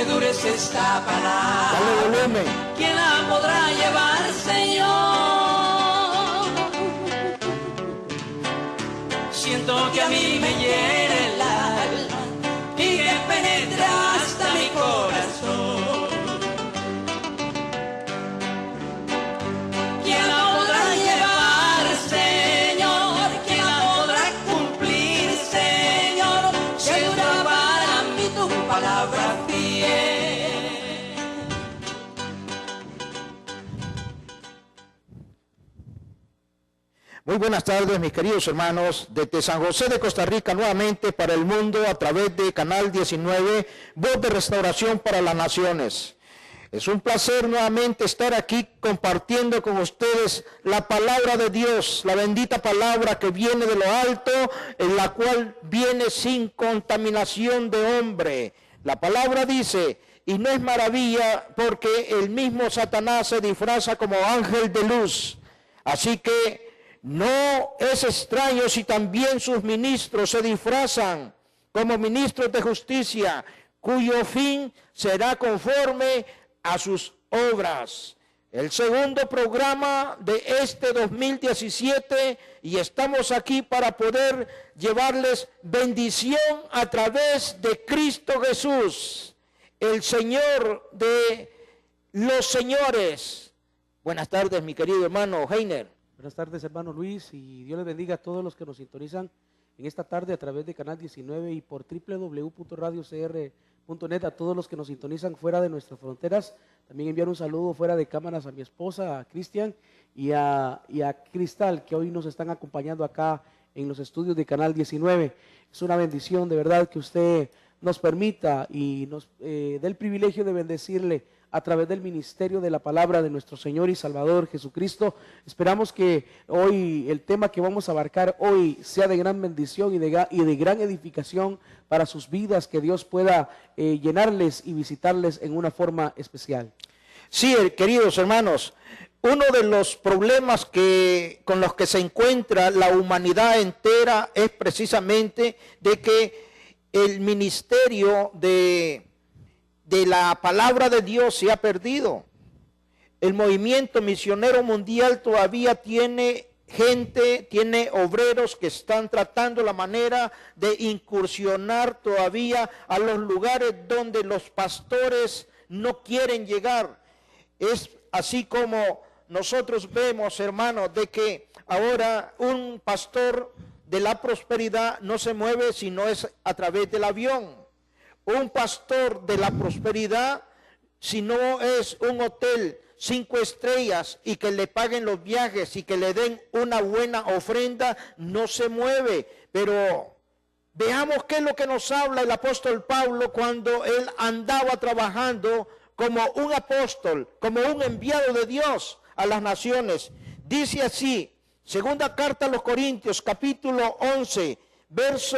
endurece esta palabra. Dale volumen. ¿Quién la podrá llevar, Señor? Siento que a mí me hiere el alma y que penetra hasta mi corazón. ¿Quién la podrá llevar, Señor? ¿Quién la podrá cumplir, Señor? Segura para mí tu palabra fiel. Muy buenas tardes, mis queridos hermanos, desde San José de Costa Rica, nuevamente para el mundo a través de Canal 19, Voz de Restauración para las Naciones. Es un placer nuevamente estar aquí compartiendo con ustedes la palabra de Dios, la bendita palabra que viene de lo alto, en la cual viene sin contaminación de hombre. La palabra dice, y no es maravilla porque el mismo Satanás se disfraza como ángel de luz. Así que no es extraño si también sus ministros se disfrazan como ministros de justicia, cuyo fin será conforme a sus obras. El segundo programa de este 2017 y estamos aquí para poder llevarles bendición a través de Cristo Jesús, el Señor de los señores. Buenas tardes, mi querido hermano Heiner. Buenas tardes, hermano Luis, y Dios les bendiga a todos los que nos sintonizan en esta tarde a través de Canal 19 y por www.radiocr.net, a todos los que nos sintonizan fuera de nuestras fronteras. También enviar un saludo fuera de cámaras a mi esposa, a Cristian, y a Cristal, que hoy nos están acompañando acá en los estudios de Canal 19. Es una bendición, de verdad, que usted nos permita y nos dé el privilegio de bendecirle a través del ministerio de la palabra de nuestro Señor y Salvador Jesucristo. Esperamos que hoy el tema que vamos a abarcar hoy sea de gran bendición y de gran edificación para sus vidas, que Dios pueda llenarles y visitarles en una forma especial. Sí, queridos hermanos, uno de los problemas con los que se encuentra la humanidad entera es precisamente de que el ministerio de la palabra de Dios se ha perdido. El movimiento misionero mundial todavía tiene gente, tiene obreros que están tratando la manera de incursionar todavía a los lugares donde los pastores no quieren llegar. Es así como nosotros vemos, hermanos, de que ahora un pastor de la prosperidad no se mueve si no es a través del avión. Un pastor de la prosperidad, si no es un hotel 5 estrellas y que le paguen los viajes y que le den una buena ofrenda, no se mueve. Pero veamos qué es lo que nos habla el apóstol Pablo cuando él andaba trabajando como un apóstol, como un enviado de Dios a las naciones. Dice así, segunda carta a los Corintios, capítulo 11, verso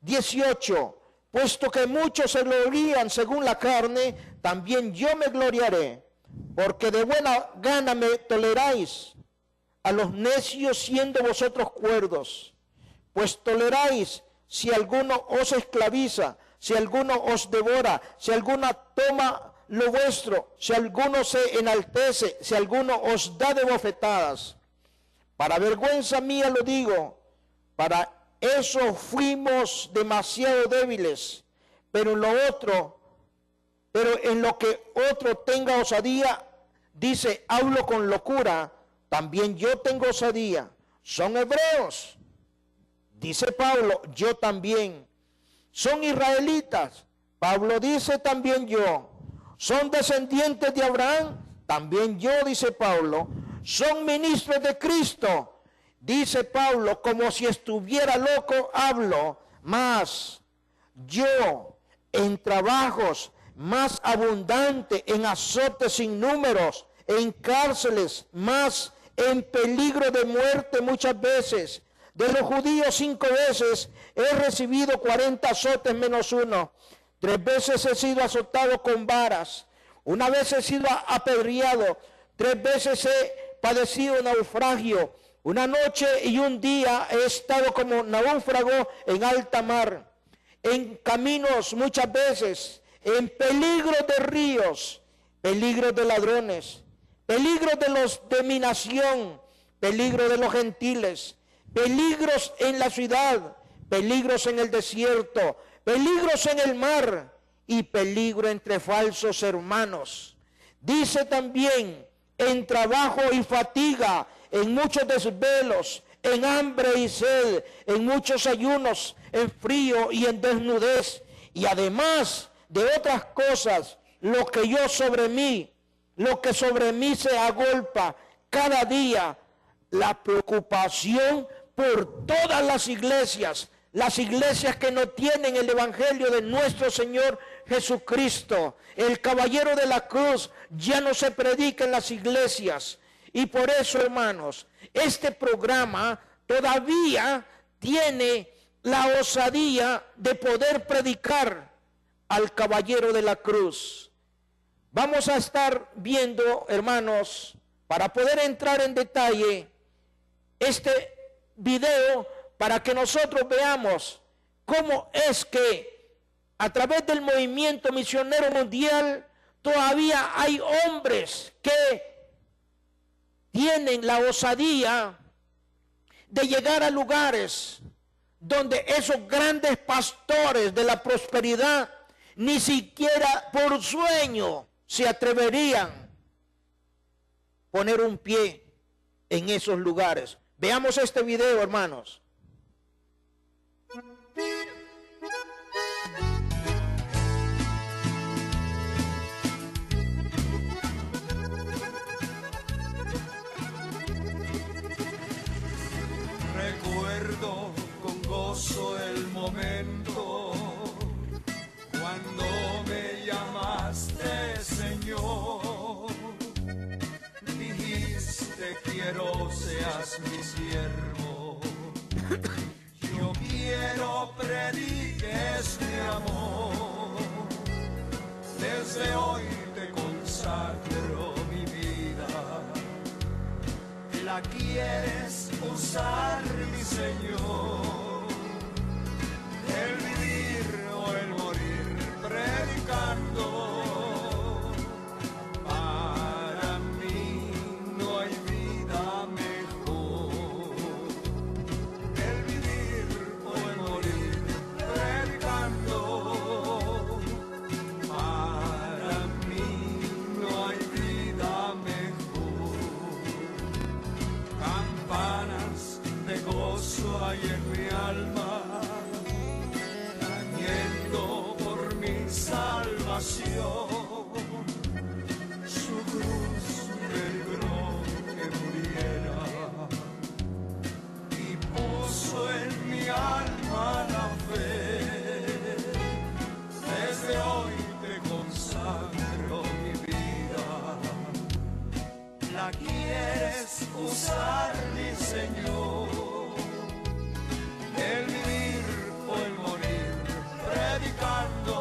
18. Puesto que muchos se glorían según la carne, también yo me gloriaré, porque de buena gana me toleráis a los necios siendo vosotros cuerdos. Pues toleráis si alguno os esclaviza, si alguno os devora, si alguno toma lo vuestro, si alguno se enaltece, si alguno os da de bofetadas. Para vergüenza mía lo digo, para eso fuimos demasiado débiles, pero en lo que otro tenga osadía, dice, hablo con locura, también yo tengo osadía. Son hebreos, dice Pablo, yo también. Son israelitas, Pablo dice, también yo. Son descendientes de Abraham, también yo, dice Pablo. Son ministros de Cristo, dice Pablo, como si estuviera loco hablo, mas yo en trabajos más abundante, en azotes sin números, en cárceles, más en peligro de muerte muchas veces. De los judíos 5 veces he recibido 40 azotes menos uno. 3 veces he sido azotado con varas. 1 vez he sido apedreado. 3 veces he padecido naufragio. 1 noche y 1 día he estado como náufrago en alta mar. En caminos muchas veces, en peligro de ríos, peligro de ladrones, peligro de los de mi nación, peligro de los gentiles, peligros en la ciudad, peligros en el desierto, peligros en el mar y peligro entre falsos hermanos. Dice también, en trabajo y fatiga, en muchos desvelos, en hambre y sed, en muchos ayunos, en frío y en desnudez, y además de otras cosas, lo que sobre mí se agolpa cada día, la preocupación por todas las iglesias que no tienen el evangelio de nuestro Señor Jesucristo. El caballero de la cruz ya no se predica en las iglesias. Y por eso, hermanos, este programa todavía tiene la osadía de poder predicar al caballero de la cruz. Vamos a estar viendo, hermanos, para poder entrar en detalle, este video para que nosotros veamos cómo es que a través del movimiento misionero mundial todavía hay hombres que tienen la osadía de llegar a lugares donde esos grandes pastores de la prosperidad ni siquiera por sueño se atreverían a poner un pie en esos lugares. Veamos este video, hermanos. Recuerdo con gozo el momento cuando me llamaste, Señor. Dijiste, quiero seas mi siervo. Yo quiero prediques mi amor. Desde hoy te consagro mi vida. ¿La quieres usar, mi Señor? El vivir o el morir predicando. Para mí no hay vida mejor. El vivir o el morir predicando. Para mí no hay vida mejor. Campanas de gozo hay en mi alma, tañendo por mi salvación. Su cruz peligró que muriera y puso en mi alma la fe. Desde hoy te consagro mi vida. ¿La quieres usar, mi Señor? El vivir o el morir predicando.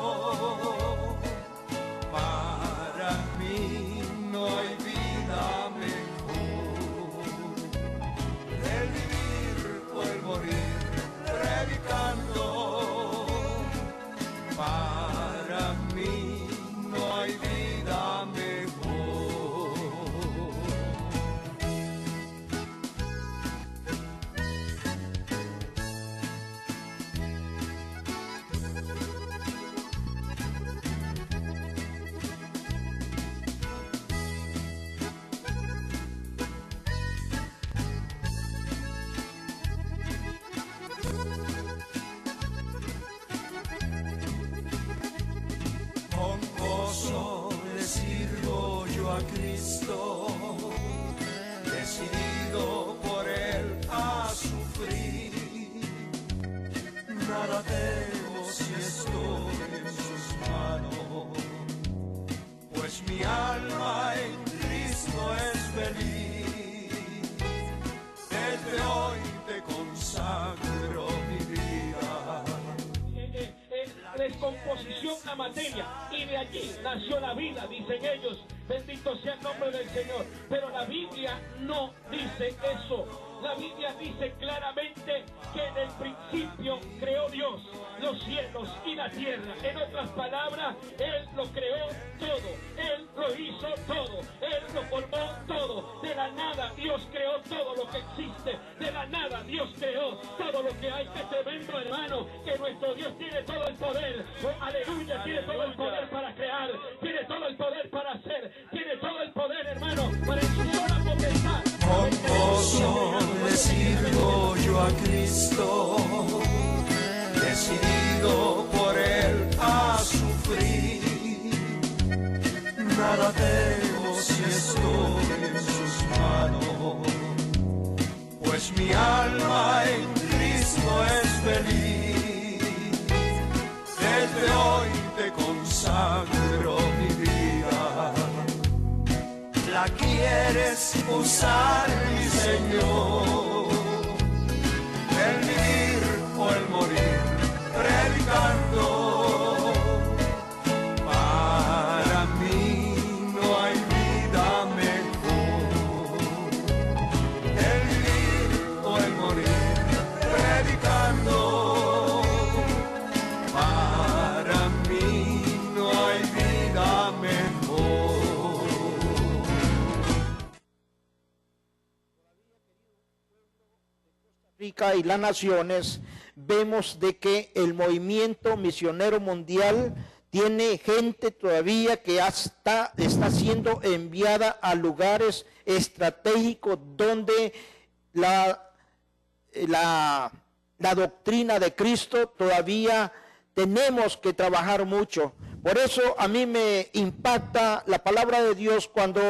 descomposición la materia, y de allí nació la vida, dicen ellos. Bendito sea el nombre del Señor. Pero la Biblia no dice eso. La Biblia dice claramente que en el principio creó Dios los cielos y la tierra. En otras palabras, Él lo creó todo, Él lo hizo todo, Él lo formó todo. De la nada Dios creó todo lo que existe, de la nada Dios creó todo lo que hay. Qué tremendo, hermano, que nuestro Dios tiene todo el poder. Oh, aleluya, tiene todo el poder para crear, tiene todo el poder para hacer, tiene todo el poder, hermano, para en su sola potestad. Con gozo le sirvo yo a Cristo, decidido por Él a sufrir. Nada temo si estoy en sus manos, pues mi alma en Cristo es feliz. Desde hoy te consagro mi vida. La quieres usar, mi Señor, el vivir o el morir, predicando. Para mí no hay vida mejor, el vivir o el morir, predicando. Para mí no hay vida mejor. Y las naciones, vemos de que el movimiento misionero mundial tiene gente todavía que está siendo enviada a lugares estratégicos donde la doctrina de Cristo todavía tenemos que trabajar mucho. Por eso a mí me impacta la palabra de Dios cuando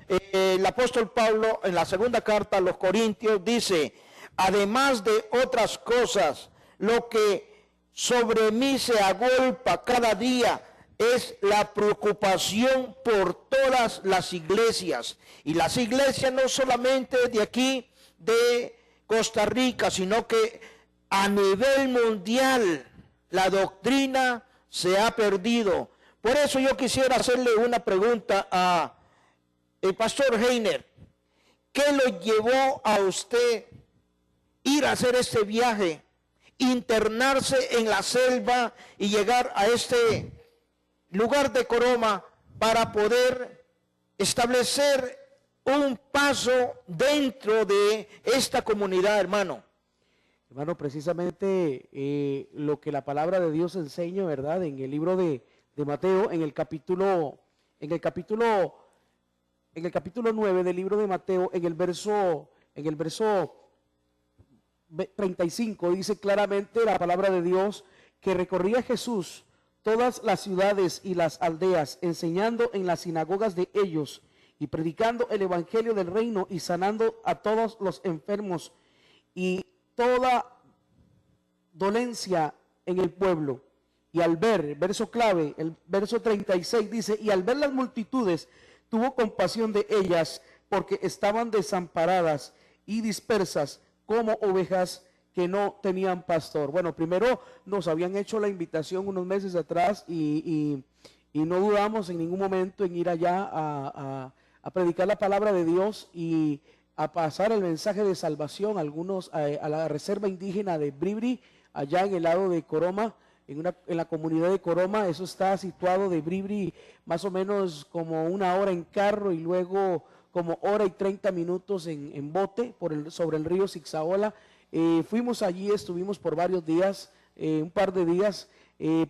el apóstol Pablo en la segunda carta a los Corintios dice: además de otras cosas, lo que sobre mí se agolpa cada día es la preocupación por todas las iglesias. Y las iglesias no solamente de aquí, de Costa Rica, sino que a nivel mundial la doctrina se ha perdido. Por eso yo quisiera hacerle una pregunta a el pastor Heiner. ¿Qué lo llevó a usted ir a hacer este viaje, internarse en la selva y llegar a este lugar de Coroma para poder establecer un paso dentro de esta comunidad, hermano? Hermano, precisamente lo que la palabra de Dios enseña, ¿verdad? En el libro de Mateo, en el capítulo 9 del libro de Mateo, en el verso 35, dice claramente la palabra de Dios que recorría Jesús todas las ciudades y las aldeas, enseñando en las sinagogas de ellos y predicando el evangelio del reino y sanando a todos los enfermos y toda dolencia en el pueblo. Y al ver, verso clave, el verso 36 dice: y al ver las multitudes tuvo compasión de ellas, porque estaban desamparadas y dispersas como ovejas que no tenían pastor. Bueno, primero nos habían hecho la invitación unos meses atrás y no dudamos en ningún momento en ir allá a predicar la palabra de Dios y a pasar el mensaje de salvación algunos a la reserva indígena de Bribri, allá en el lado de Coroma, en la comunidad de Coroma. Eso está situado de Bribri más o menos como una hora en carro y luego como hora y 30 minutos en bote sobre el río Zixaola. Fuimos allí, estuvimos por varios días, un par de días,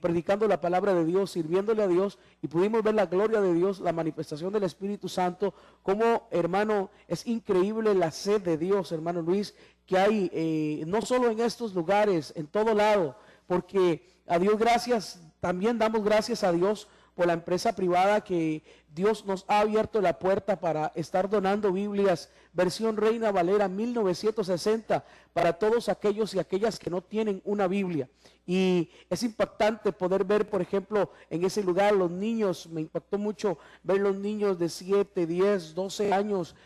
predicando la palabra de Dios, sirviéndole a Dios, y pudimos ver la gloria de Dios, la manifestación del Espíritu Santo. Como, hermano, es increíble la sed de Dios, hermano Luis, que hay no solo en estos lugares, en todo lado, porque a Dios gracias, también damos gracias a Dios por la empresa privada que Dios nos ha abierto la puerta para estar donando Biblias, versión Reina Valera 1960, para todos aquellos y aquellas que no tienen una Biblia. Y es impactante poder ver, por ejemplo, en ese lugar los niños, me impactó mucho ver los niños de 7, 10, 12 años,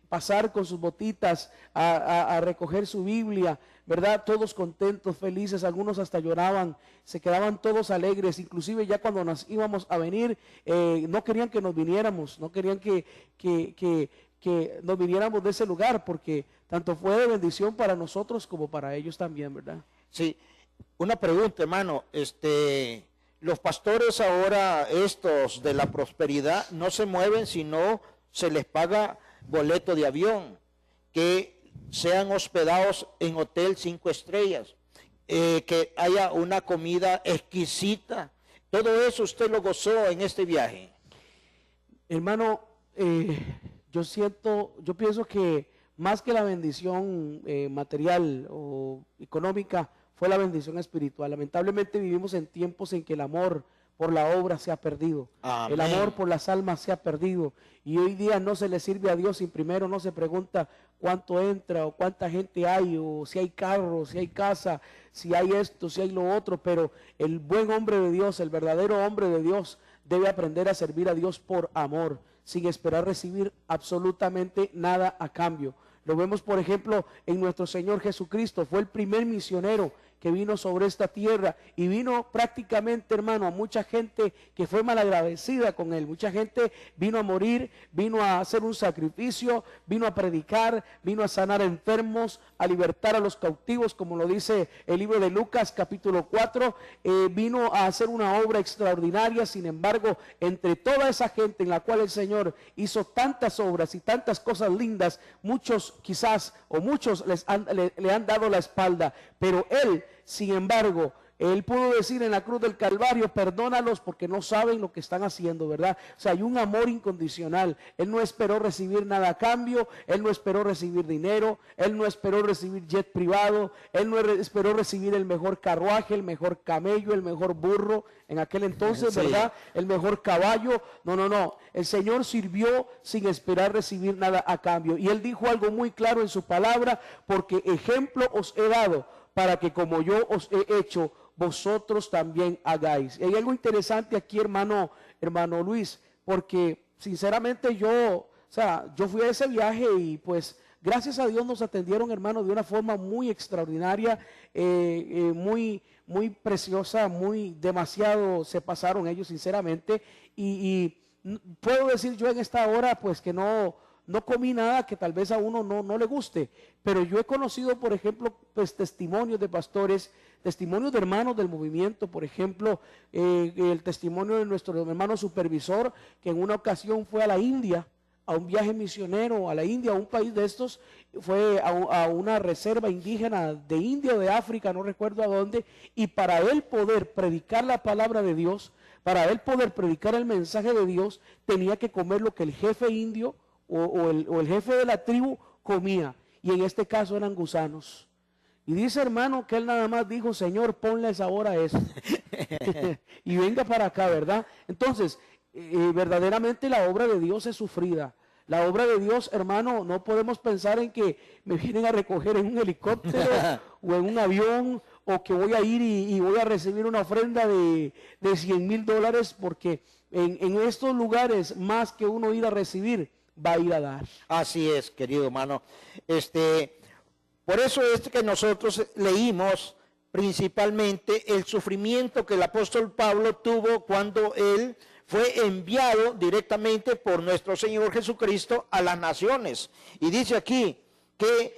pasar con sus botitas a recoger su Biblia, ¿verdad? Todos contentos, felices, algunos hasta lloraban, se quedaban todos alegres, inclusive ya cuando nos íbamos a venir, no querían que nos viniéramos, no querían que nos viniéramos de ese lugar, porque tanto fue de bendición para nosotros como para ellos también, ¿verdad? Sí, una pregunta, hermano, los pastores ahora, estos de la prosperidad, no se mueven si no se les paga boleto de avión, que sean hospedados en hotel 5 estrellas, que haya una comida exquisita. Todo eso usted lo gozó en este viaje. Hermano, yo pienso que más que la bendición material o económica, fue la bendición espiritual. Lamentablemente vivimos en tiempos en que el amor por la obra se ha perdido. Amén. El amor por las almas se ha perdido. Y hoy día no se le sirve a Dios si primero no se pregunta cuánto entra o cuánta gente hay, o si hay carro, si hay casa, si hay esto, si hay lo otro. Pero el buen hombre de Dios, el verdadero hombre de Dios, debe aprender a servir a Dios por amor, sin esperar recibir absolutamente nada a cambio. Lo vemos, por ejemplo, en nuestro Señor Jesucristo. Fue el primer misionero que vino sobre esta tierra y vino prácticamente, hermano, a mucha gente que fue malagradecida con él. Mucha gente vino a morir, vino a hacer un sacrificio, vino a predicar, vino a sanar enfermos, a libertar a los cautivos, como lo dice el libro de Lucas capítulo 4, vino a hacer una obra extraordinaria. Sin embargo, entre toda esa gente en la cual el Señor hizo tantas obras y tantas cosas lindas, muchos quizás o muchos le han dado la espalda, pero él, sin embargo, él pudo decir en la cruz del Calvario: perdónalos porque no saben lo que están haciendo, ¿verdad? O sea, hay un amor incondicional. Él no esperó recibir nada a cambio, él no esperó recibir dinero, él no esperó recibir jet privado, él no esperó recibir el mejor carruaje, el mejor camello, el mejor burro en aquel entonces, sí, ¿verdad? El mejor caballo. No. El Señor sirvió sin esperar recibir nada a cambio. Y él dijo algo muy claro en su palabra: porque ejemplo os he dado, para que como yo os he hecho, vosotros también hagáis. Y hay algo interesante aquí, hermano Luis, porque sinceramente yo fui a ese viaje y pues gracias a Dios nos atendieron, hermano, de una forma muy extraordinaria, muy preciosa, demasiado se pasaron ellos, sinceramente, y puedo decir yo en esta hora pues que no comí nada que tal vez a uno no le guste, pero yo he conocido, por ejemplo, pues testimonios de pastores, testimonios de hermanos del movimiento, por ejemplo, el testimonio de nuestro hermano supervisor, que en una ocasión fue a la India, a un viaje misionero a la India, a un país de estos, fue a una reserva indígena de India o de África, no recuerdo a dónde, y para él poder predicar la palabra de Dios, para él poder predicar el mensaje de Dios, tenía que comer lo que el jefe indio o el jefe de la tribu comía, y en este caso eran gusanos. Y dice, hermano, que él nada más dijo: Señor, ponles ahora eso y venga para acá, ¿verdad? Entonces, verdaderamente la obra de Dios es sufrida. La obra de Dios, hermano, no podemos pensar en que me vienen a recoger en un helicóptero o en un avión, o que voy a ir y voy a recibir una ofrenda de $100,000, porque en estos lugares, más que uno ir a recibir, va a ir a dar. Así es, querido hermano. Por eso es que nosotros leímos principalmente el sufrimiento que el apóstol Pablo tuvo cuando él fue enviado directamente por nuestro Señor Jesucristo a las naciones. Y dice aquí que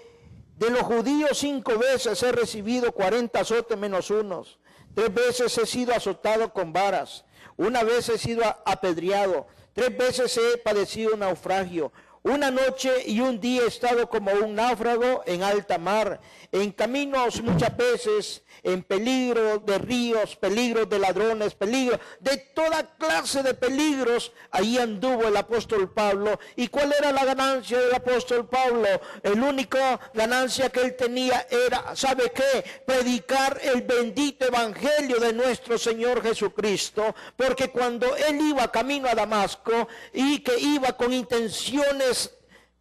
de los judíos 5 veces he recibido 40 azotes menos unos. 3 veces he sido azotado con varas. 1 vez he sido apedreado. 3 veces he padecido naufragio. una noche y un día he estado como un náufrago en alta mar, en caminos muchas veces, en peligro de ríos, peligros de ladrones, peligro de toda clase de peligros. Ahí anduvo el apóstol Pablo. ¿Y cuál era la ganancia del apóstol Pablo? El único ganancia que él tenía era, ¿sabe qué? Predicar el bendito evangelio de nuestro Señor Jesucristo. Porque cuando él iba camino a Damasco y que iba con intenciones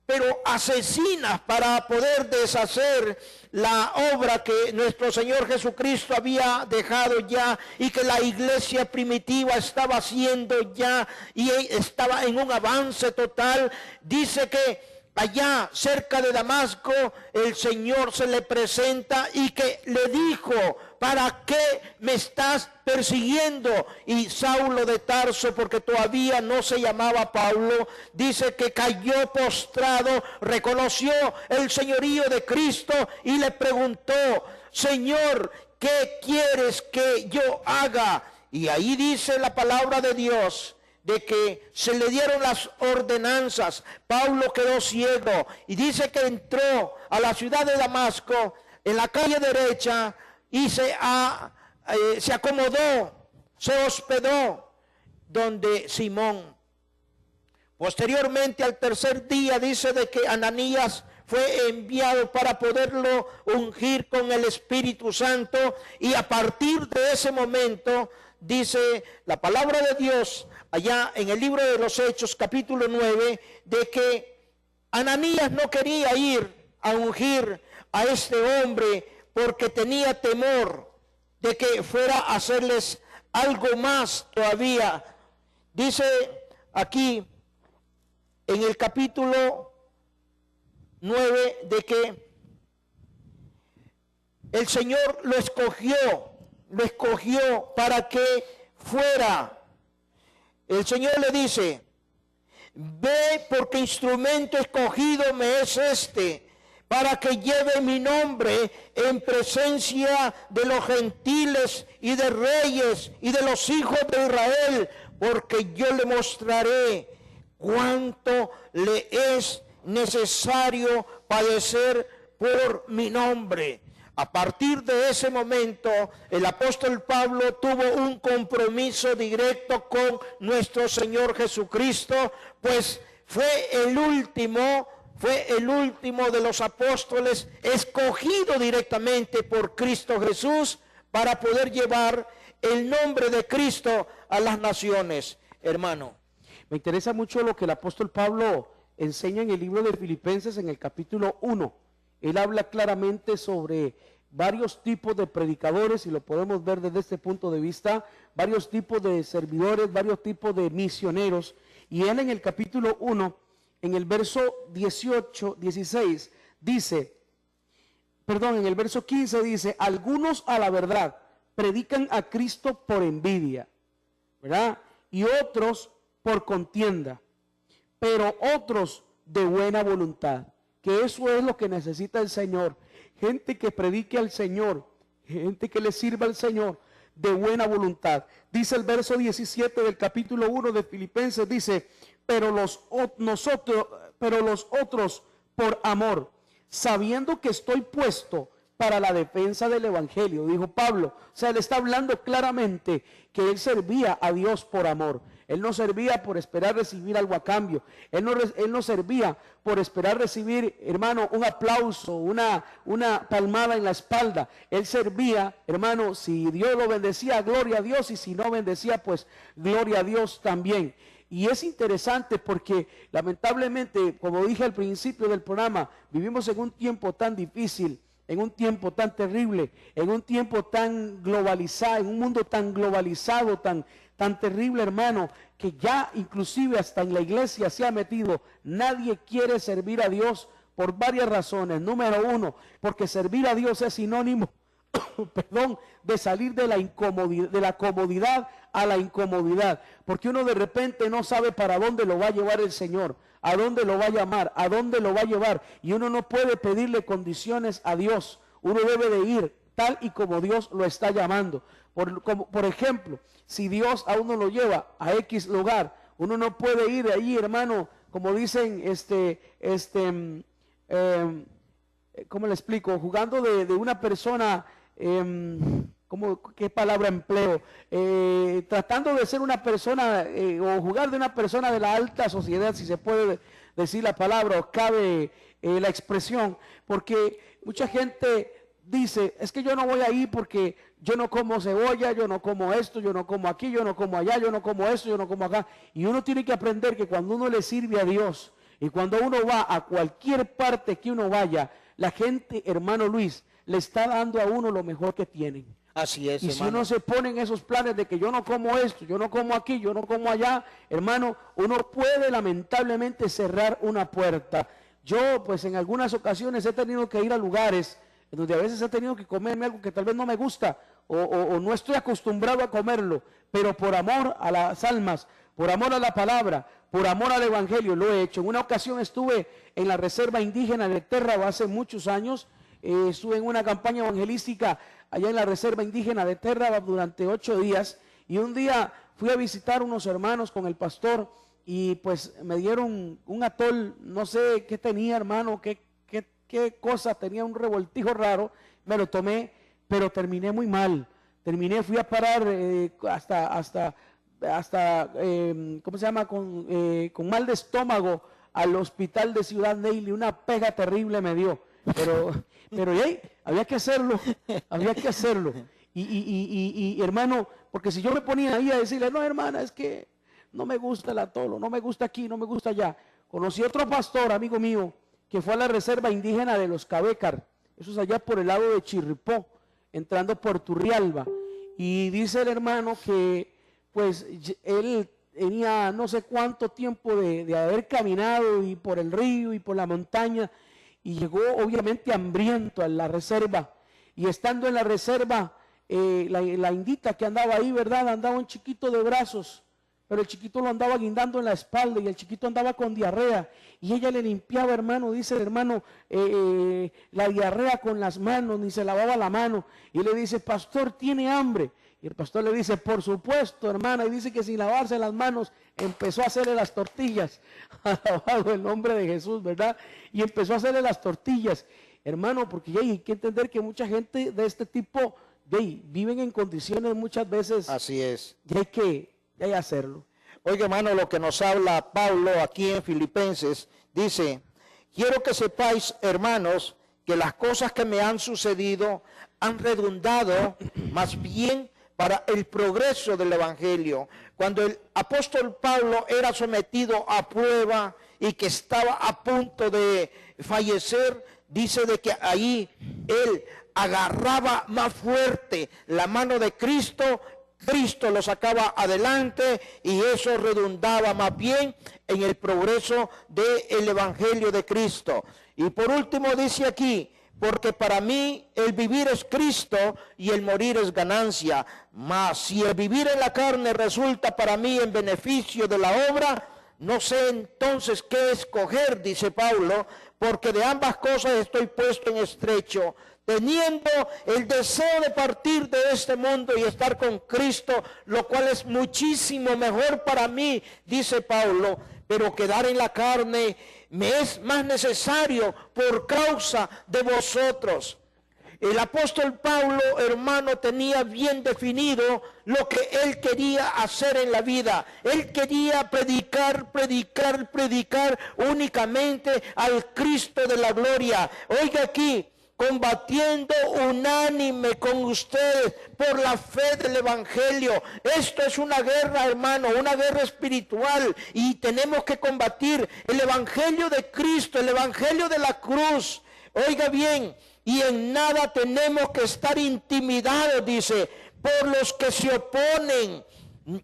pero asesinas para poder deshacer la obra que nuestro Señor Jesucristo había dejado ya y que la iglesia primitiva estaba haciendo ya y estaba en un avance total. Dice que allá cerca de Damasco el Señor se le presenta y que le dijo: ¿para qué me estás persiguiendo? Y Saulo de Tarso, porque todavía no se llamaba Pablo, dice que cayó postrado, reconoció el señorío de Cristo y le preguntó: Señor, ¿qué quieres que yo haga? Y ahí dice la palabra de Dios de que se le dieron las ordenanzas. Pablo quedó ciego y dice que entró a la ciudad de Damasco en la calle derecha y se acomodó, se hospedó donde Simón. Posteriormente, al tercer día, dice de que Ananías fue enviado para poderlo ungir con el Espíritu Santo, y a partir de ese momento, dice la palabra de Dios allá en el libro de los Hechos, capítulo 9, de que Ananías no quería ir a ungir a este hombre porque tenía temor de que fuera a hacerles algo más todavía. Dice aquí en el capítulo 9 de que el Señor lo escogió para que fuera. El Señor le dice: ve, porque instrumento escogido me es este, para que lleve mi nombre en presencia de los gentiles y de reyes y de los hijos de Israel, porque yo le mostraré cuánto le es necesario padecer por mi nombre. A partir de ese momento, el apóstol Pablo tuvo un compromiso directo con nuestro Señor Jesucristo, pues fue el último de los apóstoles escogido directamente por Cristo Jesús para poder llevar el nombre de Cristo a las naciones. Hermano, me interesa mucho lo que el apóstol Pablo enseña en el libro de Filipenses en el capítulo 1. Él habla claramente sobre varios tipos de predicadores, y lo podemos ver desde este punto de vista, varios tipos de servidores, varios tipos de misioneros. Y él en el capítulo 1, en el verso 16 dice, en el verso 15 dice: algunos a la verdad predican a Cristo por envidia, ¿verdad? Y otros por contienda, pero otros de buena voluntad. Que eso es lo que necesita el Señor: gente que predique al Señor, gente que le sirva al Señor de buena voluntad. Dice el verso 17 del capítulo 1 de Filipenses, dice: pero los otros por amor, sabiendo que estoy puesto para la defensa del evangelio, dijo Pablo. O sea, él está hablando claramente que él servía a Dios por amor. Él no servía por esperar recibir algo a cambio. Él no servía por esperar recibir, hermano, un aplauso, una palmada en la espalda. Él servía, hermano, si Dios lo bendecía, gloria a Dios, y si no bendecía, pues gloria a Dios también. Y es interesante porque lamentablemente, como dije al principio del programa, vivimos en un tiempo tan difícil, en un tiempo tan terrible, en un tiempo tan globalizado, en un mundo tan globalizado, tan terrible, hermano, que ya inclusive hasta en la iglesia se ha metido. Nadie quiere servir a Dios por varias razones. Número uno, porque servir a Dios es sinónimo de salir de la incomodidad, de la comodidad a la incomodidad, porque uno de repente no sabe para dónde lo va a llevar el Señor, a dónde lo va a llamar, a dónde lo va a llevar, y uno no puede pedirle condiciones a Dios. Uno debe de ir tal y como Dios lo está llamando. Por ejemplo, si Dios a uno lo lleva a X lugar, uno no puede ir allí, hermano, como dicen, ¿cómo le explico? Jugando de una persona, ¿qué palabra empleo? Tratando de ser una persona o jugar de una persona de la alta sociedad, si se puede decir la palabra o cabe la expresión, porque mucha gente dice, es que yo no voy ahí porque yo no como cebolla, yo no como esto, yo no como aquí, yo no como allá, yo no como esto, yo no como acá. Y uno tiene que aprender que cuando uno le sirve a Dios y cuando uno va a cualquier parte que uno vaya, la gente, hermano Luis, le está dando a uno lo mejor que tienen. Así es, Y hermano. si uno se pone en esos planes de que yo no como esto, yo no como aquí, yo no como allá, hermano, uno puede lamentablemente cerrar una puerta. Yo, pues en algunas ocasiones he tenido que ir a lugares en donde a veces he tenido que comerme algo que tal vez no me gusta o no estoy acostumbrado a comerlo, pero por amor a las almas, por amor a la palabra, por amor al evangelio, lo he hecho. En una ocasión estuve en la reserva indígena de Térraba hace muchos años, estuve en una campaña evangelística allá en la reserva indígena de Térraba durante 8 días, y un día fui a visitar unos hermanos con el pastor y pues me dieron un atol, no sé qué tenía, hermano, qué cosa, tenía un revoltijo raro, me lo tomé, pero terminé muy mal. Fui a parar hasta ¿cómo se llama? Con mal de estómago al hospital de Ciudad Neily. Una pega terrible me dio, pero hey, había que hacerlo. Y hermano, porque si yo me ponía ahí a decirle, no hermana, es que no me gusta el atolo, no me gusta aquí, no me gusta allá. Conocí otro pastor, amigo mío, que fue a la reserva indígena de los Cabécar, eso es allá por el lado de Chirripó, entrando por Turrialba, y dice el hermano que pues él tenía no sé cuánto tiempo de haber caminado y por el río y por la montaña, y llegó obviamente hambriento a la reserva, y estando en la reserva, la indita que andaba ahí, ¿verdad? Andaba un chiquito de brazos, pero el chiquito lo andaba guindando en la espalda y el chiquito andaba con diarrea, y ella le limpiaba, hermano, dice el hermano, la diarrea con las manos, ni se lavaba la mano, y le dice, pastor, ¿tiene hambre? Y el pastor le dice, por supuesto, hermana, y dice que sin lavarse las manos empezó a hacerle las tortillas, alabado el nombre de Jesús, ¿verdad? Y empezó a hacerle las tortillas, hermano, porque ya hay que entender que mucha gente de este tipo viven en condiciones muchas veces. Así es. Y hay que hacerlo. Oiga, hermano, lo que nos habla Pablo aquí en Filipenses, dice, quiero que sepáis, hermanos, que las cosas que me han sucedido han redundado más bien para el progreso del evangelio. Cuando el apóstol Pablo era sometido a prueba y que estaba a punto de fallecer, dice de que ahí él agarraba más fuerte la mano de Cristo. Cristo lo sacaba adelante y eso redundaba más bien en el progreso del evangelio de Cristo. Y por último dice aquí, porque para mí el vivir es Cristo y el morir es ganancia. Mas si el vivir en la carne resulta para mí en beneficio de la obra, no sé entonces qué escoger, dice Pablo, porque de ambas cosas estoy puesto en estrecho, teniendo el deseo de partir de este mundo y estar con Cristo, lo cual es muchísimo mejor para mí, dice Pablo, pero quedar en la carne me es más necesario por causa de vosotros. El apóstol Pablo, hermano, tenía bien definido lo que él quería hacer en la vida. Él quería predicar únicamente al Cristo de la gloria. Oiga aquí, combatiendo unánime con ustedes por la fe del evangelio. Esto es una guerra, hermano, una guerra espiritual, y tenemos que combatir el evangelio de Cristo, el evangelio de la cruz. Oiga bien, y en nada tenemos que estar intimidados, dice, por los que se oponen,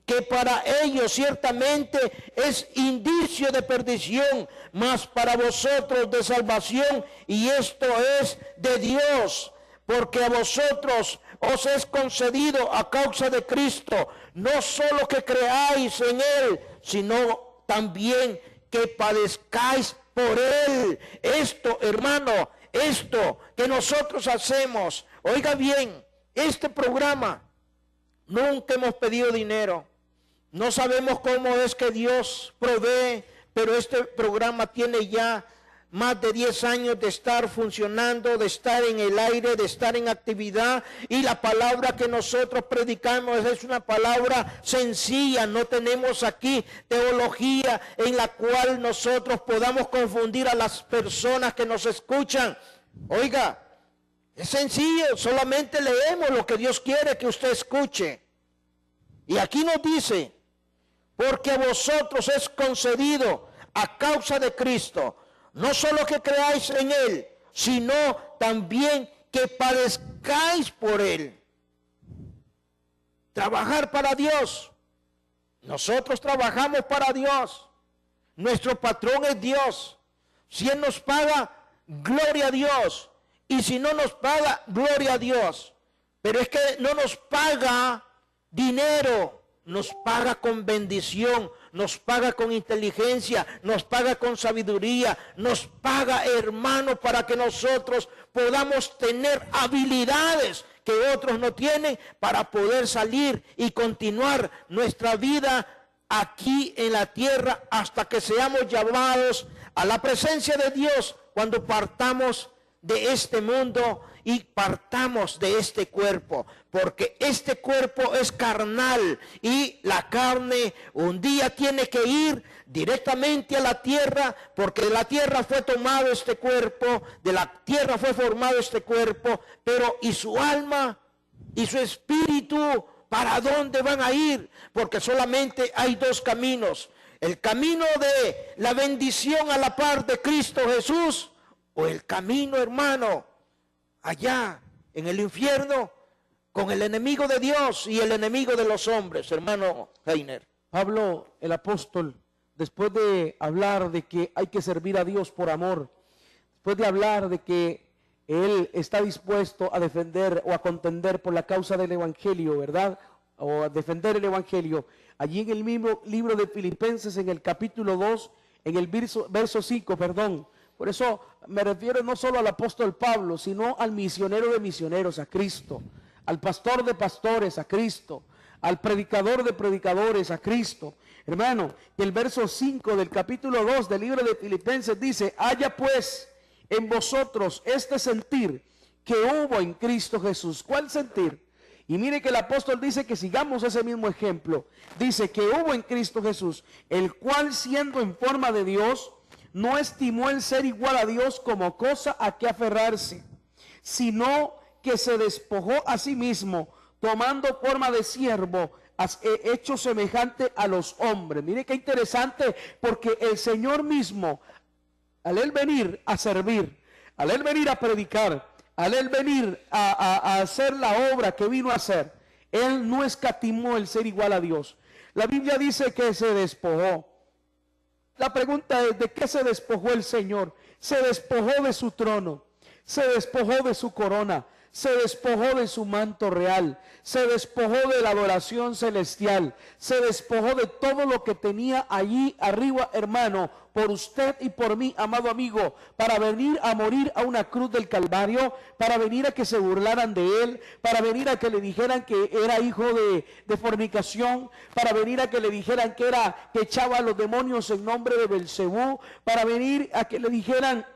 que para ellos ciertamente es indicio de perdición, mas para vosotros de salvación, y esto es de Dios, porque a vosotros os es concedido a causa de Cristo, no solo que creáis en Él, sino también que padezcáis por Él. Esto, hermano, esto que nosotros hacemos, oiga bien, este programa, nunca hemos pedido dinero. No sabemos cómo es que Dios provee pero este programa tiene ya más de 10 años de estar funcionando, de estar en el aire, de estar en actividad, y la palabra que nosotros predicamos es una palabra sencilla. No tenemos aquí teología en la cual nosotros podamos confundir a las personas que nos escuchan. Oiga, es sencillo, solamente leemos lo que Dios quiere que usted escuche. Y aquí nos dice, porque a vosotros es concedido a causa de Cristo, no solo que creáis en Él, sino también que padezcáis por Él. Trabajar para Dios. Nosotros trabajamos para Dios. Nuestro patrón es Dios. Si Él nos paga, gloria a Dios. Y si no nos paga, gloria a Dios. Pero es que no nos paga dinero, nos paga con bendición, nos paga con inteligencia, nos paga con sabiduría, nos paga, hermano, para que nosotros podamos tener habilidades que otros no tienen para poder salir y continuar nuestra vida aquí en la tierra hasta que seamos llamados a la presencia de Dios cuando partamos de este mundo y partamos de este cuerpo, porque este cuerpo es carnal y la carne un día tiene que ir directamente a la tierra, porque de la tierra fue tomado este cuerpo, de la tierra fue formado este cuerpo, pero ¿y su alma y su espíritu para dónde van a ir? Porque solamente hay dos caminos: el camino de la bendición a la par de Cristo Jesús, o el camino, hermano, allá en el infierno con el enemigo de Dios y el enemigo de los hombres, hermano Heiner. Pablo, el apóstol, después de hablar de que hay que servir a Dios por amor, después de hablar de que él está dispuesto a defender o a contender por la causa del evangelio, ¿verdad? O a defender el evangelio, allí en el mismo libro de Filipenses, en el capítulo 2, en el verso 5, perdón. Por eso me refiero no solo al apóstol Pablo, sino al misionero de misioneros, a Cristo, al pastor de pastores, a Cristo, al predicador de predicadores, a Cristo. Hermano, el verso 5 del capítulo 2 del libro de Filipenses dice: haya pues en vosotros este sentir que hubo en Cristo Jesús. ¿Cuál sentir? Y mire que el apóstol dice que sigamos ese mismo ejemplo. Dice que hubo en Cristo Jesús, el cual siendo en forma de Dios, no estimó el ser igual a Dios como cosa a que aferrarse, sino que se despojó a sí mismo, tomando forma de siervo, hecho semejante a los hombres. Mire qué interesante, porque el Señor mismo, al Él venir a servir, al Él venir a predicar, al Él venir a hacer la obra que vino a hacer, Él no escatimó el ser igual a Dios. La Biblia dice que se despojó. La pregunta es: ¿de qué se despojó el Señor? Se despojó de su trono, se despojó de su corona, se despojó de su manto real, se despojó de la adoración celestial, se despojó de todo lo que tenía allí arriba, hermano, por usted y por mí, amado amigo, para venir a morir a una cruz del Calvario, para venir a que se burlaran de él, para venir a que le dijeran que era hijo de fornicación, para venir a que le dijeran que echaba a los demonios en nombre de Belcebú, para venir a que le dijeran,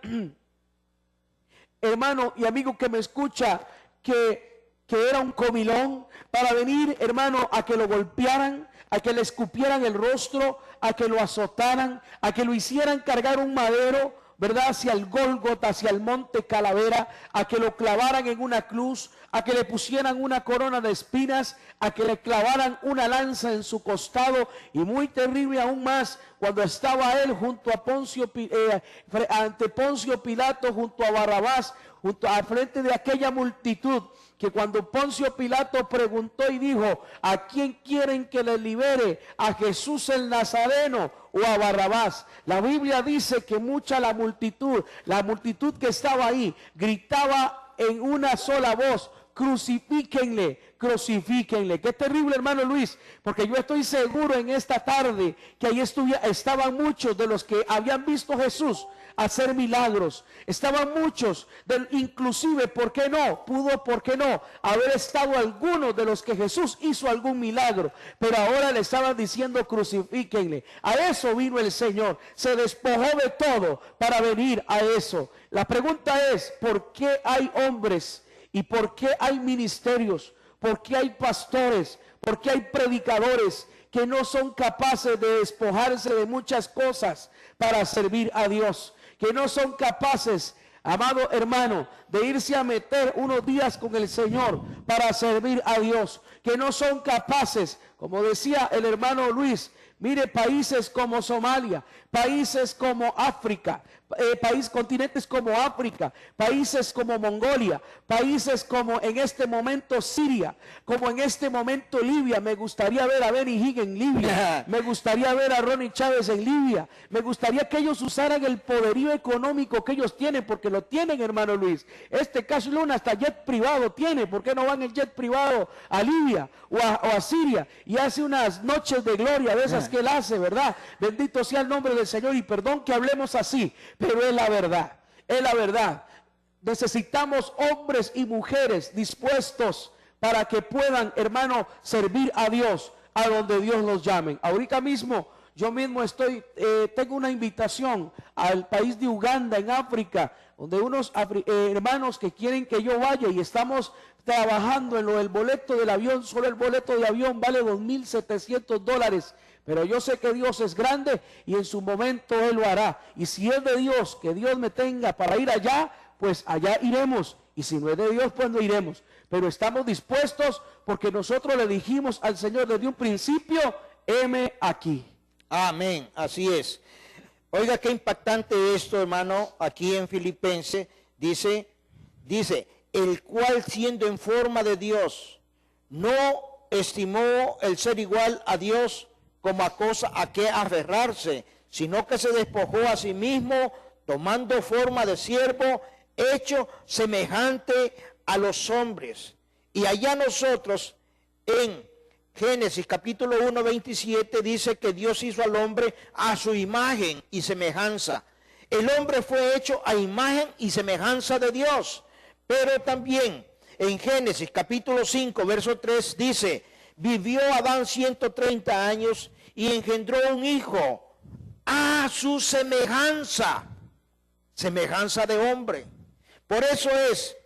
hermano y amigo que me escucha, que era un comilón, para venir, hermano, a que lo golpearan, a que le escupieran el rostro, a que lo azotaran, a que lo hicieran cargar un madero, ¿verdad?, hacia el Gólgota, hacia el monte Calavera, a que lo clavaran en una cruz, a que le pusieran una corona de espinas, a que le clavaran una lanza en su costado, y muy terrible aún más, cuando estaba él junto a ante Poncio Pilato, junto a Barrabás, al frente de aquella multitud, que cuando Poncio Pilato preguntó y dijo: ¿a quién quieren que le libere? ¿A Jesús el Nazareno o a Barrabás? La Biblia dice que mucha la multitud que estaba ahí, gritaba en una sola voz: crucifíquenle, crucifíquenle. Qué terrible, hermano Luis, porque yo estoy seguro en esta tarde que ahí estaban muchos de los que habían visto a Jesús hacer milagros. Estaban muchos, inclusive, ¿por qué no? ¿Por qué no? Haber estado algunos de los que Jesús hizo algún milagro. Pero ahora le estaban diciendo, crucifíquenle. A eso vino el Señor. Se despojó de todo para venir a eso. La pregunta es, ¿por qué hay hombres y por qué hay ministerios? ¿Por qué hay pastores? ¿Por qué hay predicadores que no son capaces de despojarse de muchas cosas para servir a Dios? Que no son capaces, amado hermano, de irse a meter unos días con el Señor para servir a Dios. Que no son capaces, como decía el hermano Luis, mire, países como Somalia, países como África, continentes como África, países como Mongolia, países como en este momento Siria, como en este momento Libia. Me gustaría ver a Benny Hinn en Libia, me gustaría ver a Ronnie Chávez en Libia, me gustaría que ellos usaran el poderío económico que ellos tienen, porque lo tienen, hermano Luis. Este Cash Luna hasta jet privado tiene. ¿Por qué no van en jet privado a Libia o a Siria y hace unas noches de gloria de esas que él hace, verdad? Bendito sea el nombre del Señor, y perdón que hablemos así, pero es la verdad, es la verdad. Necesitamos hombres y mujeres dispuestos para que puedan, hermano, servir a Dios a donde Dios los llame. Ahorita mismo, yo mismo tengo una invitación al país de Uganda, en África, donde unos hermanos que quieren que yo vaya, y estamos trabajando en lo del boleto del avión. Solo el boleto de avión vale $2,700. Pero yo sé que Dios es grande y en su momento Él lo hará. Y si es de Dios, que Dios me tenga para ir allá, pues allá iremos. Y si no es de Dios, pues no iremos. Pero estamos dispuestos, porque nosotros le dijimos al Señor desde un principio, heme aquí. Amén, así es. Oiga, qué impactante esto, hermano. Aquí en Filipenses dice, el cual, siendo en forma de Dios, no estimó el ser igual a Dios como a cosa a que aferrarse, sino que se despojó a sí mismo, tomando forma de siervo, hecho semejante a los hombres. Y allá nosotros, en Génesis capítulo 1, 27, dice que Dios hizo al hombre a su imagen y semejanza. El hombre fue hecho a imagen y semejanza de Dios. Pero también en Génesis capítulo 5, verso 3 dice, vivió Adán 130 años y engendró un hijo a su semejanza, semejanza de hombre. Por eso es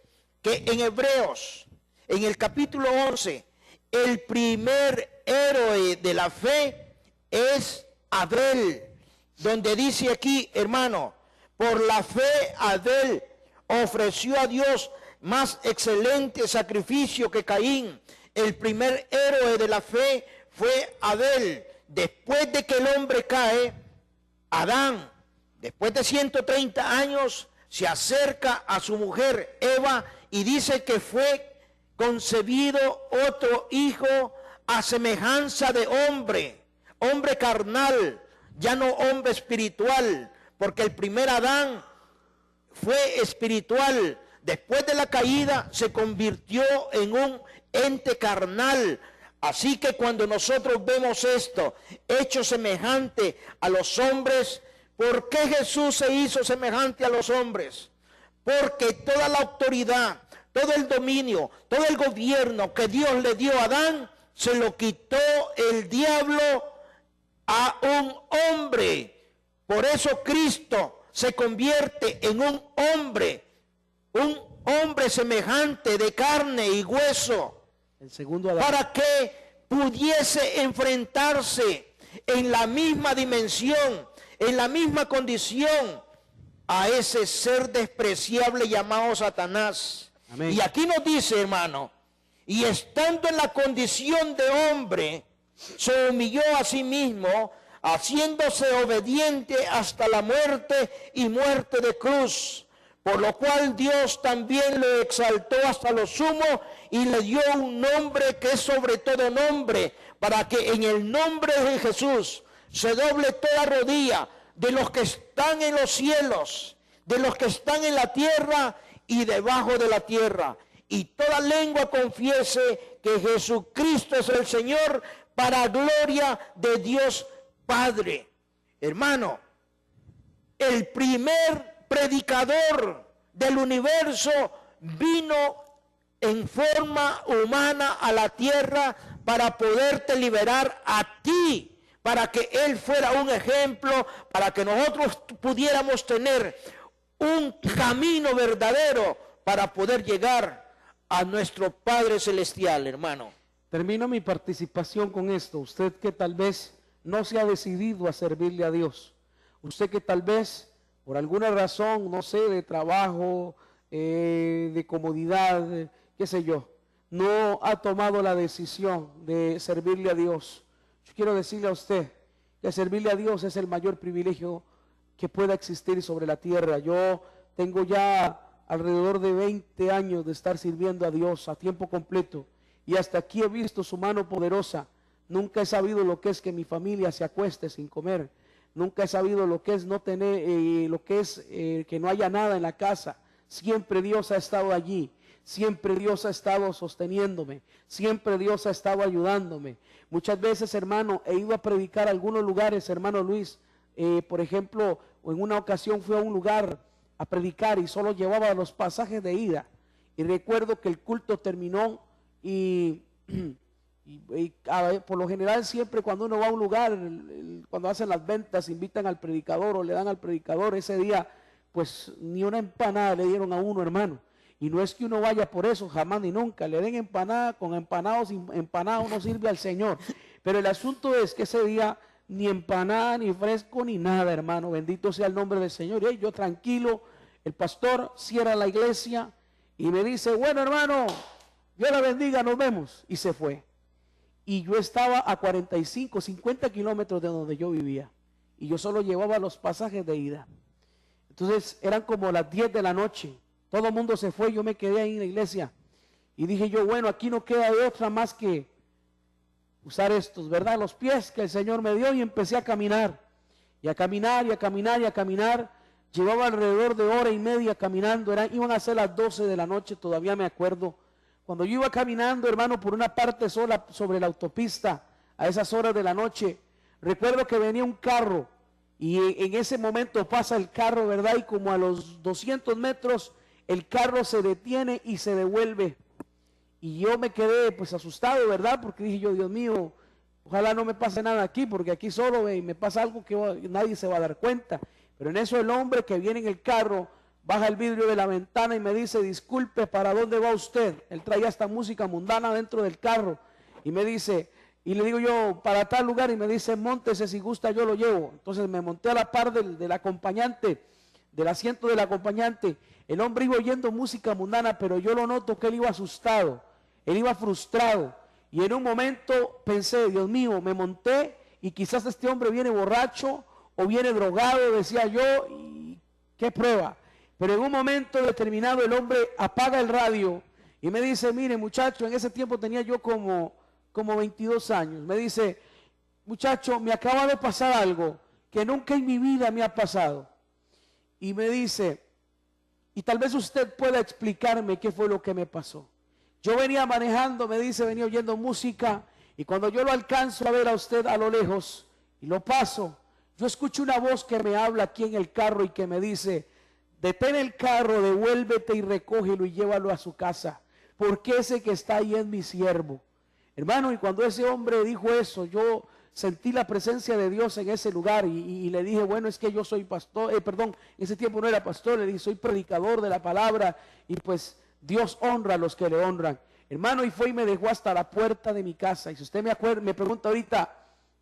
que en Hebreos, en el capítulo 11, el primer héroe de la fe es Abel, donde dice aquí, hermano, por la fe Abel ofreció a Dios más excelente sacrificio que Caín. El primer héroe de la fe fue Abel. Después de que el hombre cae, Adán, después de 130 años, se acerca a su mujer Eva y dice que fue concebido otro hijo a semejanza de hombre, hombre carnal, ya no hombre espiritual, porque el primer Adán fue espiritual. Después de la caída se convirtió en un ente carnal. Así que cuando nosotros vemos esto, hecho semejante a los hombres, ¿por qué Jesús se hizo semejante a los hombres? Porque toda la autoridad, todo el dominio, todo el gobierno que Dios le dio a Adán, se lo quitó el diablo a un hombre. Por eso Cristo se convierte en un hombre semejante de carne y hueso. El segundo Adán. Para que pudiese enfrentarse en la misma dimensión, en la misma condición, a ese ser despreciable llamado Satanás. Amén. Y aquí nos dice, hermano, y estando en la condición de hombre, se humilló a sí mismo, haciéndose obediente hasta la muerte y muerte de cruz. Por lo cual Dios también lo exaltó hasta lo sumo y le dio un nombre que es sobre todo nombre, para que en el nombre de Jesús se doble toda rodilla de los que están en los cielos, de los que están en la tierra y debajo de la tierra. Y toda lengua confiese que Jesucristo es el Señor, para gloria de Dios Padre. Hermano, el primer predicador del universo vino en forma humana a la tierra para poderte liberar a ti, para que Él fuera un ejemplo, para que nosotros pudiéramos tener un camino verdadero para poder llegar a nuestro Padre Celestial, hermano. Termino mi participación con esto. Usted que tal vez no se ha decidido a servirle a Dios. Usted que tal vez por alguna razón, no sé, de trabajo, de comodidad, qué sé yo, no ha tomado la decisión de servirle a Dios. Yo quiero decirle a usted que servirle a Dios es el mayor privilegio que pueda existir sobre la tierra. Yo tengo ya alrededor de 20 años de estar sirviendo a Dios a tiempo completo y hasta aquí he visto su mano poderosa. Nunca he sabido lo que es que mi familia se acueste sin comer. Nunca he sabido lo que es no tener, que no haya nada en la casa. Siempre Dios ha estado allí. Siempre Dios ha estado sosteniéndome. Siempre Dios ha estado ayudándome. Muchas veces, hermano, he ido a predicar a algunos lugares, hermano Luis. Por ejemplo, en una ocasión fui a un lugar a predicar y solo llevaba los pasajes de ida. Y recuerdo que el culto terminó y por lo general siempre cuando uno va a un lugar, cuando hacen las ventas, invitan al predicador o le dan al predicador. Ese día pues ni una empanada le dieron a uno, hermano. Y no es que uno vaya por eso, jamás ni nunca. Le den empanada, con empanados, sin empanada uno sirve al Señor. Pero el asunto es que ese día ni empanada, ni fresco, ni nada, hermano. Bendito sea el nombre del Señor. Y yo tranquilo, el pastor cierra la iglesia y me dice, bueno, hermano, Dios la bendiga, nos vemos. Y se fue. Y yo estaba a 45, 50 kilómetros de donde yo vivía. Y yo solo llevaba los pasajes de ida. Entonces eran como las 10 de la noche. Todo el mundo se fue, yo me quedé ahí en la iglesia. Y dije yo, bueno, aquí no queda de otra más que usar estos, ¿verdad? Los pies que el Señor me dio, y empecé a caminar. Y a caminar, y a caminar, y a caminar. Llevaba alrededor de hora y media caminando. Iban a ser las 12 de la noche, todavía me acuerdo. Cuando yo iba caminando, hermano, por una parte sola sobre la autopista, a esas horas de la noche, recuerdo que venía un carro. Y en ese momento pasa el carro, ¿verdad? Y como a los 200 metros, el carro se detiene y se devuelve. Y yo me quedé pues asustado, ¿verdad? Porque dije yo, Dios mío, ojalá no me pase nada aquí, porque aquí solo me pasa algo que nadie se va a dar cuenta. Pero en eso el hombre que viene en el carro baja el vidrio de la ventana y me dice, disculpe, ¿para dónde va usted? Él traía esta música mundana dentro del carro. Y me dice, y le digo yo, para tal lugar, y me dice, móntese, si gusta yo lo llevo. Entonces me monté a la par del acompañante, del asiento del acompañante. El hombre iba oyendo música mundana, pero yo lo noto que él iba asustado, él iba frustrado. Y en un momento pensé, Dios mío, me monté y quizás este hombre viene borracho o viene drogado, decía yo, y qué prueba. Pero en un momento determinado el hombre apaga el radio y me dice, mire muchacho, en ese tiempo tenía yo como 22 años. Me dice, muchacho, me acaba de pasar algo que nunca en mi vida me ha pasado. Y me dice, y tal vez usted pueda explicarme qué fue lo que me pasó. Yo venía manejando, me dice, venía oyendo música, y cuando yo lo alcanzo a ver a usted a lo lejos y lo paso, yo escucho una voz que me habla aquí en el carro y que me dice, detén el carro, devuélvete y recógelo y llévalo a su casa, porque ese que está ahí es mi siervo. Hermano, y cuando ese hombre dijo eso, yo sentí la presencia de Dios en ese lugar y le dije, bueno, es que yo soy pastor, en ese tiempo no era pastor, le dije, soy predicador de la palabra y pues Dios honra a los que le honran. Hermano, y fue y me dejó hasta la puerta de mi casa. Y si usted me pregunta ahorita,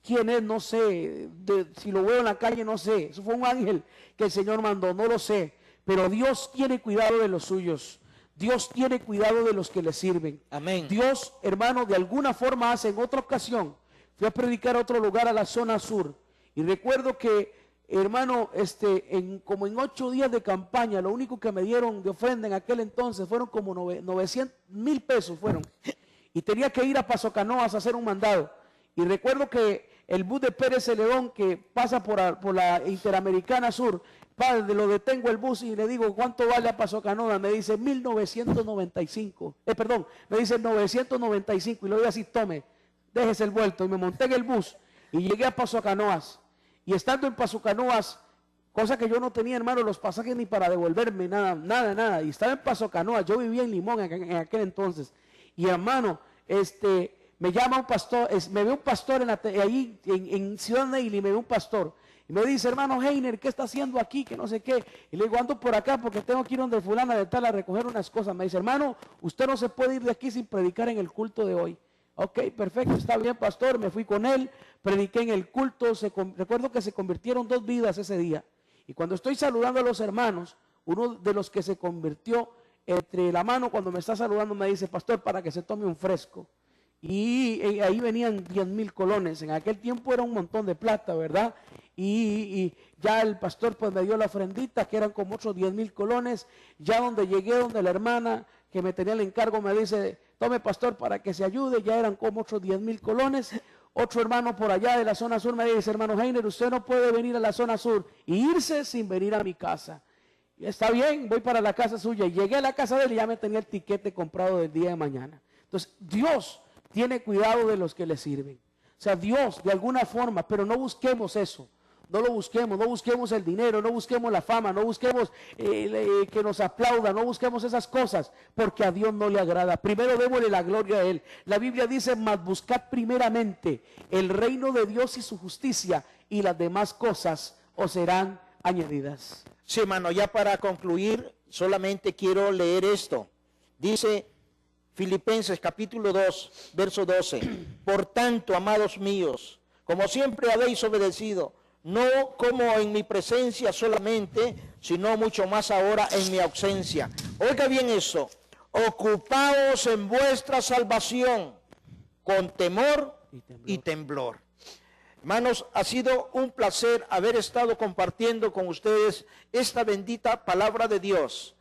¿quién es? No sé, si lo veo en la calle no sé, eso fue un ángel que el Señor mandó, no lo sé, pero Dios tiene cuidado de los suyos. Dios tiene cuidado de los que le sirven. Amén. Dios, hermano, de alguna forma hace. En otra ocasión fui a predicar a otro lugar, a la zona sur, y recuerdo que, hermano, como en 8 días de campaña, lo único que me dieron de ofrenda en aquel entonces fueron como 900,000 pesos fueron, y tenía que ir a Paso Canoas a hacer un mandado. Y recuerdo que el bus de Pérez Celedón que pasa por la Interamericana Sur, padre, lo detengo el bus y le digo, ¿cuánto vale a Paso Canoas? Me dice 1,995. Me dice 995. Y le digo así, tome, déjese el vuelto. Y me monté en el bus y llegué a Paso Canoas. Y estando en Paso Canoas, cosa que yo no tenía, hermano, los pasajes ni para devolverme, nada. Y estaba en Paso Canoa, yo vivía en Limón en aquel entonces. Y hermano, me llama un pastor, me ve un pastor ahí en Ciudad Neily, me ve un pastor. Y me dice, hermano Heiner, ¿qué está haciendo aquí? Que no sé qué. Y le digo, ando por acá porque tengo que ir donde fulana de tal a recoger unas cosas. Me dice, hermano, usted no se puede ir de aquí sin predicar en el culto de hoy. Ok, perfecto, está bien, pastor. Me fui con él, prediqué en el culto. Recuerdo que se convirtieron 2 vidas ese día. Y cuando estoy saludando a los hermanos, uno de los que se convirtió entre la mano cuando me está saludando me dice, pastor, para que se tome un fresco. Y ahí venían 10,000 colones. En aquel tiempo era un montón de plata, ¿verdad? Y ya el pastor pues me dio la ofrendita, que eran como otros 10,000 colones. Ya donde llegué, donde la hermana que me tenía el encargo me dice, tome pastor para que se ayude, ya eran como otros 10,000 colones. Otro hermano por allá de la zona sur me dice, hermano Heiner, usted no puede venir a la zona sur e irse sin venir a mi casa. Y está bien, voy para la casa suya. Y llegué a la casa de él y ya me tenía el tiquete comprado del día de mañana. Entonces, Dios tiene cuidado de los que le sirven. O sea, Dios de alguna forma, pero no busquemos eso. No lo busquemos, no busquemos el dinero, no busquemos la fama, no busquemos que nos aplaudan, no busquemos esas cosas, porque a Dios no le agrada. Primero démosle la gloria a Él. La Biblia dice, mas buscad primeramente el reino de Dios y su justicia, y las demás cosas os serán añadidas. Sí, hermano, ya para concluir, solamente quiero leer esto. Dice Filipenses capítulo 2, verso 12. Por tanto, amados míos, como siempre habéis obedecido, no como en mi presencia solamente, sino mucho más ahora en mi ausencia. Oiga bien eso, ocupaos en vuestra salvación con temor y temblor. Hermanos, ha sido un placer haber estado compartiendo con ustedes esta bendita palabra de Dios.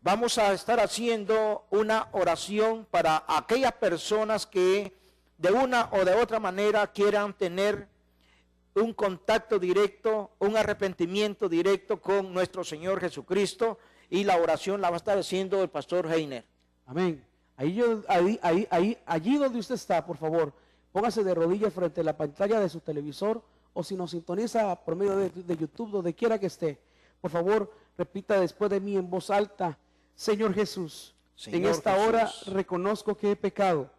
Vamos a estar haciendo una oración para aquellas personas que de una o de otra manera quieran tener un contacto directo, un arrepentimiento directo con nuestro Señor Jesucristo, y la oración la va a estar haciendo el pastor Heiner. Amén. Allí donde usted está, por favor, póngase de rodillas frente a la pantalla de su televisor, o si nos sintoniza por medio de YouTube, donde quiera que esté. Por favor, repita después de mí en voz alta: Señor Jesús, en esta hora reconozco que he pecado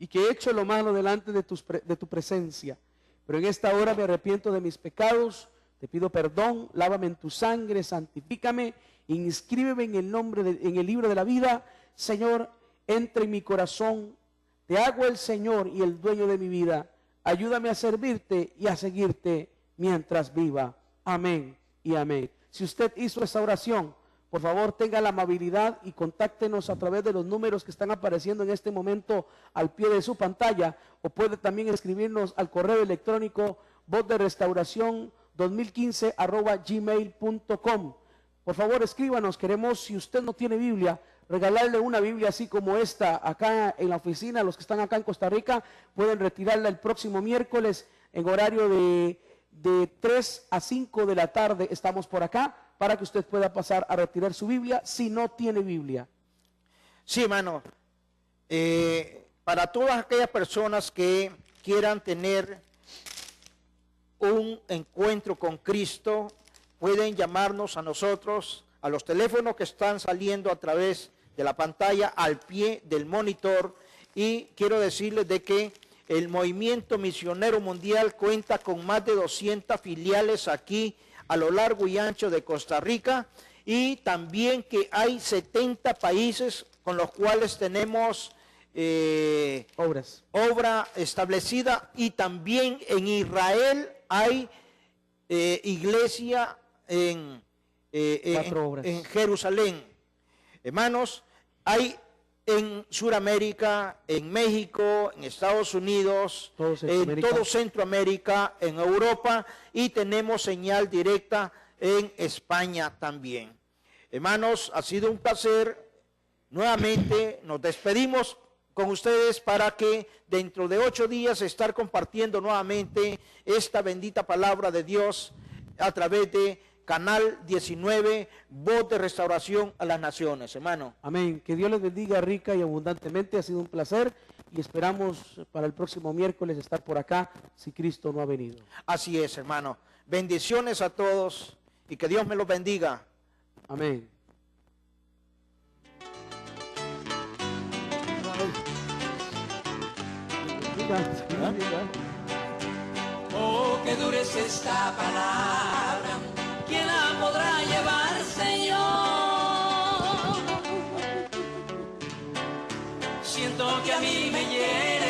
y que he hecho lo malo delante de tu presencia. Pero en esta hora me arrepiento de mis pecados, te pido perdón, lávame en tu sangre, santifícame, inscríbeme en el libro de la vida. Señor, entra en mi corazón, te hago el Señor y el dueño de mi vida. Ayúdame a servirte y a seguirte mientras viva. Amén y amén. Si usted hizo esta oración, por favor tenga la amabilidad y contáctenos a través de los números que están apareciendo en este momento al pie de su pantalla, o puede también escribirnos al correo electrónico vozderestauracion2015@gmail.com. Por favor, escríbanos. Queremos, si usted no tiene Biblia, regalarle una Biblia así como esta acá en la oficina. Los que están acá en Costa Rica pueden retirarla el próximo miércoles en horario de 3 a 5 de la tarde. Estamos por acá para que usted pueda pasar a retirar su Biblia si no tiene Biblia. Sí, hermano. Para todas aquellas personas que quieran tener un encuentro con Cristo, pueden llamarnos a nosotros a los teléfonos que están saliendo a través de la pantalla al pie del monitor. Y quiero decirles de que el Movimiento Misionero Mundial cuenta con más de 200 filiales aquí a lo largo y ancho de Costa Rica, y también que hay 70 países con los cuales tenemos obra establecida, y también en Israel hay iglesia en Jerusalén. Hermanos, hay en Sudamérica, en México, en Estados Unidos, en todo Centroamérica, en Europa, y tenemos señal directa en España también. Hermanos, ha sido un placer. Nuevamente nos despedimos con ustedes para que dentro de 8 días estar compartiendo nuevamente esta bendita palabra de Dios a través de Canal 19, Voz de Restauración a las Naciones, hermano. Amén. Que Dios les bendiga rica y abundantemente. Ha sido un placer y esperamos para el próximo miércoles estar por acá si Cristo no ha venido. Así es, hermano. Bendiciones a todos y que Dios me los bendiga. Amén. Oh, qué dura es esta palabra, ¿quién la podrá llevar, Señor? Siento que a mí me hiere